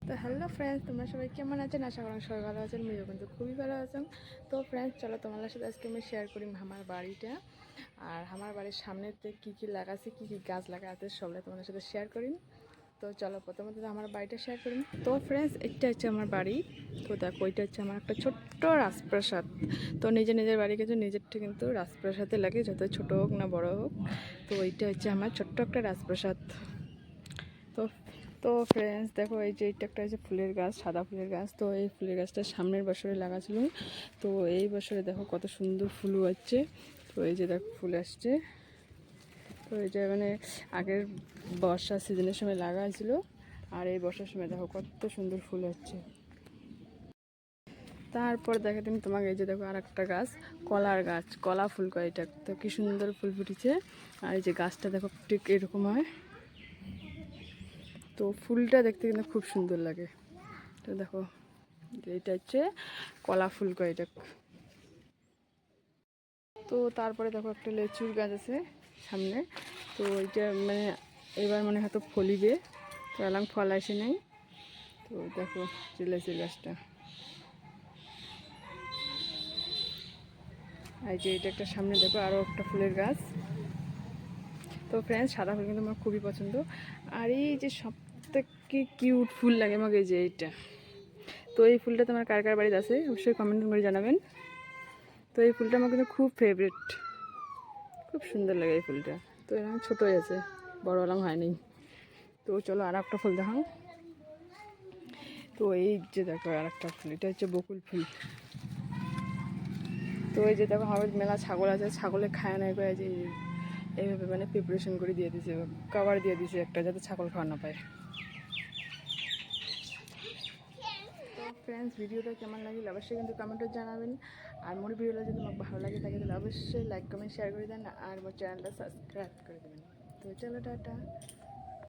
তো hello friends, তোমরা সবাই কেমন আছেন? আশা করি সবাই ভালো আছেন। আমিও কিন্তু খুবই ভালো আছেন। তো ফ্রেন্ডস, চলো তোমাদের সাথে আজকে আমি শেয়ার করি আমার বাড়িটা। আর আমার বাড়ির সামনেতে কী কী লাগাছে, কী কী গাছ লাগা আছে সবটা তোমাদের সাথে শেয়ার করি। তো চলো প্রথমত আমার বাড়িটা শেয়ার করি। তো ফ্রেন্ডস, এটা হচ্ছে আমার বাড়ি। তো দেখো, ওইটা হচ্ছে আমার একটা ছোট্ট রাজপ্রাসাদ। তো নিজের বাড়ি কিন্তু নিজেরটা কিন্তু রাজপ্রাসাদে লাগে, যত ছোটো হোক না বড় হোক। তো ওইটা হচ্ছে আমার ছোট্ট একটা রাজপ্রাসাদ। তো তো ফ্রেন্ডস দেখো, এই যে এটা একটা হচ্ছে ফুলের গাছ, সাদা ফুলের গাছ। তো এই ফুলের গাছটা সামনের বছরে লাগাছিল। তো এই বছরে দেখো কত সুন্দর ফুল হচ্ছে। তো এই যে দেখো ফুল আসছে। তো এই যে মানে আগের বর্ষার সিজনের সময় লাগা হয়েছিল, আর এই বর্ষার সময় দেখো কত সুন্দর ফুল হচ্ছে। তারপর দেখো তুমি তোমাকে, এই যে দেখো আর একটা গাছ, কলার গাছ, কলা ফুল কয়, এটা তো কি সুন্দর ফুল ফুটেছে। আর এই যে গাছটা দেখো ঠিক এরকম হয়। তো ফুলটা দেখতে কিন্তু খুব সুন্দর লাগে। তো দেখো, এটা হচ্ছে কলা ফুল কয় এটা। তো তারপরে দেখো একটা লেচুর গাছ আছে সামনে। তো ওইটা মানে এবার মনে হয়তো ফলিবে, তো এলাম ফল আসে নাই। তো দেখো যে লেচু গাছটা, এই যে এটা একটা সামনে দেখো আরও একটা ফুলের গাছ। তো ফ্রেন্ডস, সাদা ফুল কিন্তু আমার খুবই পছন্দ। আর এই যে সবথেকে কিউট ফুল লাগে আমাকে, এই যে এইটা। তো এই ফুলটা তোমার কার কার বাড়িতে আছে অবশ্যই কমেন্ট করে জানাবেন। তো এই ফুলটা আমার কিন্তু খুব ফেভারিট, খুব সুন্দর লাগে এই ফুলটা। তো এরকম ছোটোই আছে, বড় আলাম হয়নি। তো চলো আর একটা ফুল দেখাও। তো এই যে দেখো আর একটা ফুল, এটা হচ্ছে বকুল ফুল। তো এই যে দেখো আমার মেলা ছাগল আছে, ছাগলে খায় না করে যে এইভাবে মানে প্রিপারেশন করে দিয়ে দিছে, কভার দিয়ে দিছে একটা, যাতে ছাগল খাওয়া না পায়। তো ফ্রেন্ডস, ভিডিওটা কেমন লাগলে অবশ্যই কিন্তু কমেন্টে জানাবেন। আর মোর ভিডিওটা যদি তোমাকে ভালো লাগে থাকে তাহলে অবশ্যই লাইক কমেন্ট শেয়ার করে দেন, আর মোর চ্যানেলটা সাবস্ক্রাইব করে দেবেন। তো চলো টাটা।